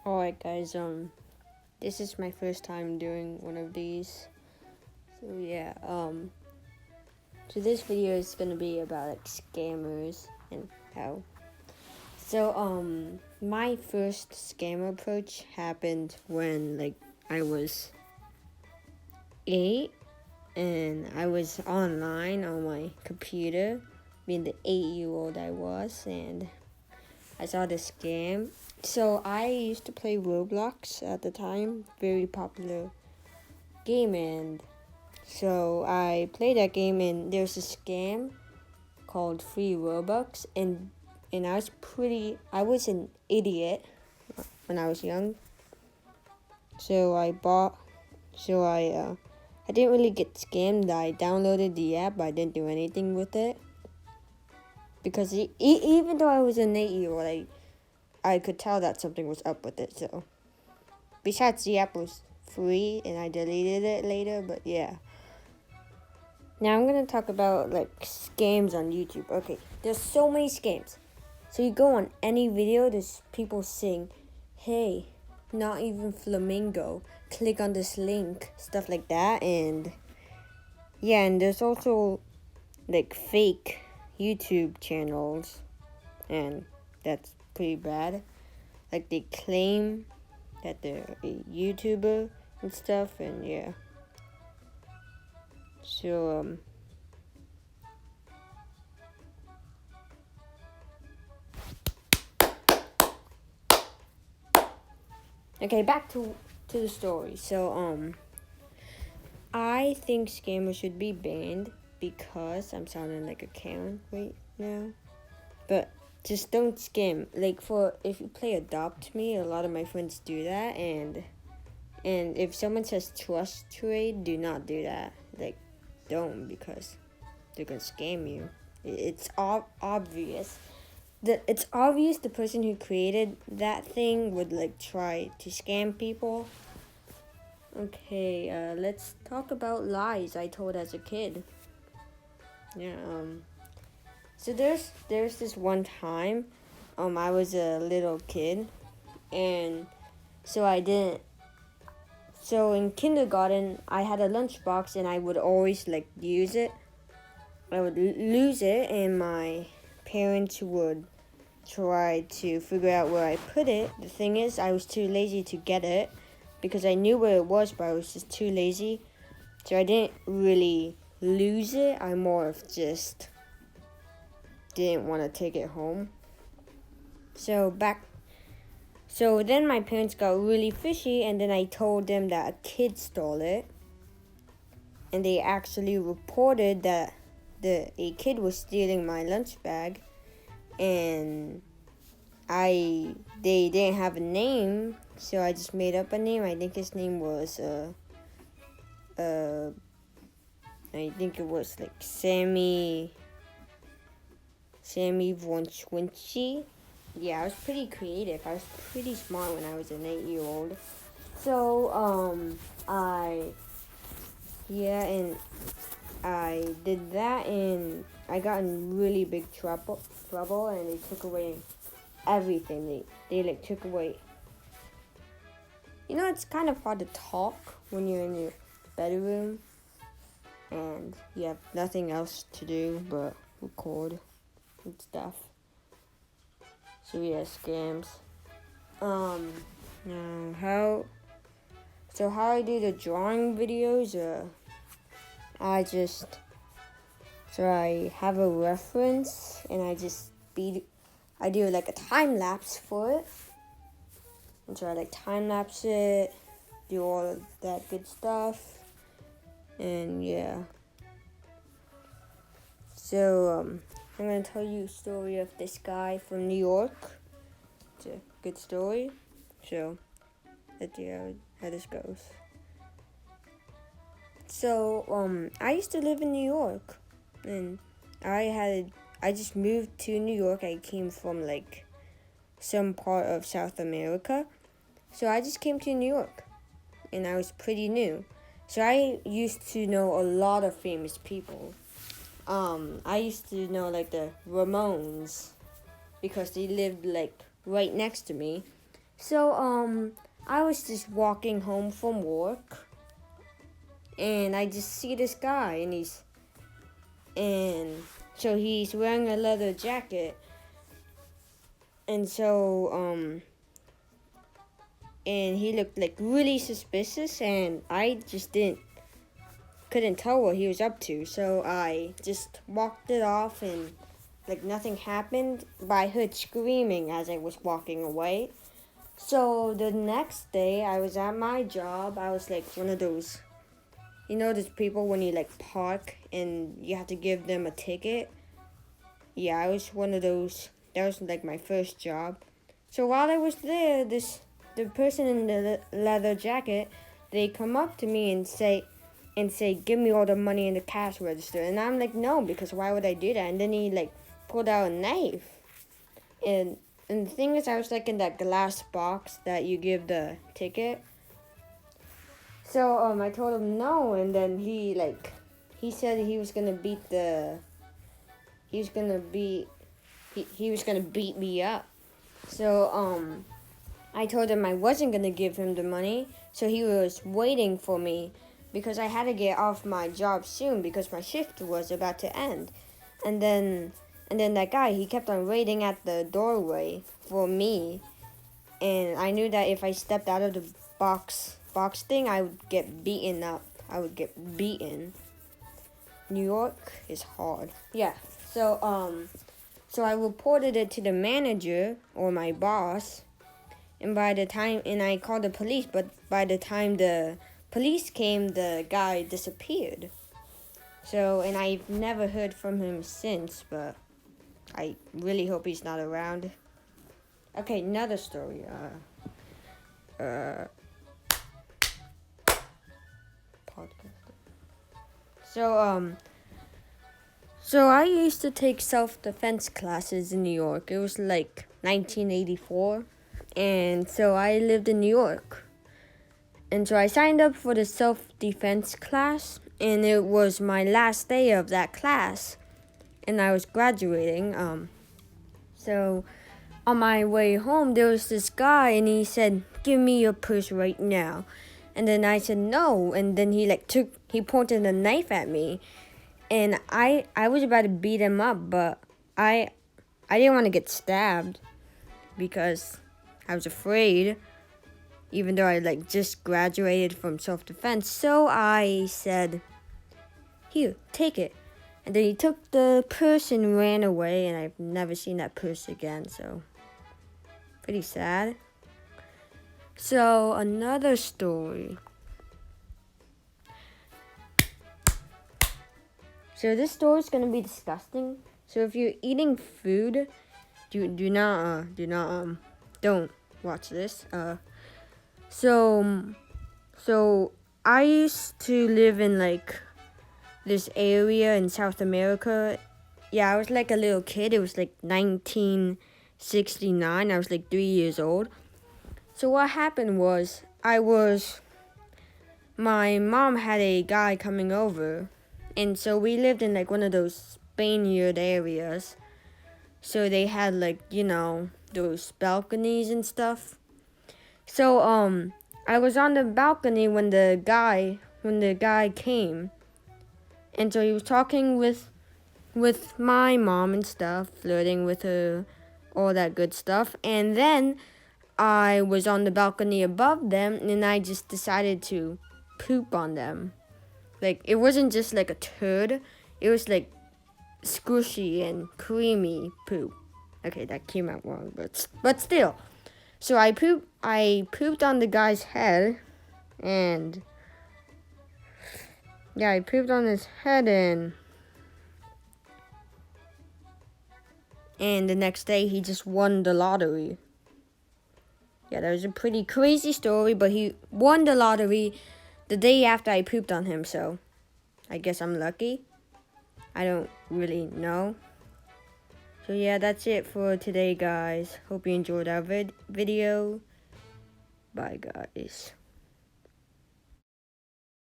Alright guys, this is my first time doing one of these. So yeah, so this video is gonna be about like scammers and how. So my first scammer approach happened when I was 8 and I was online on my computer, being the 8-year-old I was, and I saw this scam. So I used to play Roblox at the time, very popular game, and so I played that game, and there's a scam called free Robux, and I was an idiot when I was young. So I didn't really get scammed. I downloaded the app, but I didn't do anything with it because even though I was an 8-year-old, I could tell that something was up with it. So besides, the app was free and I deleted it later, but yeah. Now I'm gonna talk about scams on YouTube. Okay, there's so many scams. So you go on any video, there's people saying, hey, not even flamingo, click on this link, stuff like that. And yeah, and there's also fake YouTube channels, and that's pretty bad. They claim that they're a YouTuber and stuff, and yeah. So okay, back to the story. So I think scammers should be banned because I'm sounding like a Karen right now. But just don't scam. If you play Adopt Me, a lot of my friends do that, and if someone says trust trade, do not do that. Don't, because they're gonna scam you. It's obvious. It's obvious the person who created that thing would try to scam people. Okay, let's talk about lies I told as a kid. Yeah, so there's this one time, I was a little kid, and so in kindergarten, I had a lunchbox, and I would always use it. I would lose it, and my parents would try to figure out where I put it. The thing is, I was too lazy to get it because I knew where it was, but I was just too lazy. So I didn't really lose it. I more of just didn't want to take it home. So then my parents got really fishy, and then I told them that a kid stole it. And they actually reported that a kid was stealing my lunch bag, and they didn't have a name, so I just made up a name. I think his name was I think it was Sammy Von Schwinchy. Yeah, I was pretty creative. I was pretty smart when I was an 8-year-old. So and I did that, and I got in really big trouble, and they took away everything. They took away. It's kind of hard to talk when you're in your bedroom and you have nothing else to do but record and stuff. So yeah, scams. How I do the drawing videos? I have a reference, and I do a time lapse for it. And so I time lapse it, do all of that good stuff, and yeah. So I'm gonna tell you a story of this guy from New York. It's a good story. So let's see how this goes. So I used to live in New York, and I just moved to New York. I came from some part of South America. So I just came to New York, and I was pretty new. So I used to know a lot of famous people. I used to know the Ramones because they lived right next to me. So I was just walking home from work, and I just see this guy, and so he's wearing a leather jacket, and and he looked like really suspicious, and I just couldn't tell what he was up to, so I just walked it off, and like nothing happened, but I heard screaming as I was walking away. So the next day I was at my job. I was like one of those, those people when you like park and you have to give them a ticket. Yeah, I was one of those. That was like my first job. So while I was there, the person in the leather jacket, they come up to me and say, give me all the money in the cash register. And I'm like, no, because why would I do that? And then he like pulled out a knife. And the thing is, I was like in that glass box that you give the ticket. So I told him no, and then he said he was gonna beat me up. So I told him I wasn't gonna give him the money, so he was waiting for me because I had to get off my job soon because my shift was about to end. And then that guy, he kept on waiting at the doorway for me, and I knew that if I stepped out of the box thing, I would get beaten up. I would get beaten. New York is hard. Yeah. So I reported it to the manager or my boss, and I called the police, but by the time the police came, the guy disappeared. So, and I've never heard from him since, but I really hope he's not around. Okay, another story. Podcast. So I used to take self-defense classes in New York. It was like 1984, and so I lived in New York. And so I signed up for the self-defense class, and it was my last day of that class, and I was graduating. So on my way home, there was this guy, and he said, "Give me your purse right now." And then I said no, and then he pointed a knife at me, and I was about to beat him up, but I didn't want to get stabbed because I was afraid, even though I just graduated from self-defense. So I said, "Here, take it." And then he took the purse and ran away, and I've never seen that purse again, so pretty sad. So another story. So this story is gonna be disgusting. So if you're eating food, don't watch this. So I used to live in this area in South America. Yeah, I was like a little kid. It was like 1969. I was like 3 years old. So what happened was, my mom had a guy coming over, and so we lived in one of those Spaniard areas. So they had those balconies and stuff. So I was on the balcony when the guy came, and so he was talking with my mom and stuff, flirting with her, all that good stuff. And then I was on the balcony above them, and I just decided to poop on them. It wasn't just a turd, it was squishy and creamy poop. Okay, that came out wrong, but still. So I pooped on the guy's head, and yeah, I pooped on his head, and the next day he just won the lottery. Yeah, that was a pretty crazy story, but he won the lottery the day after I pooped on him, so I guess I'm lucky. I don't really know. So yeah, that's it for today, guys. Hope you enjoyed our video. Bye, guys.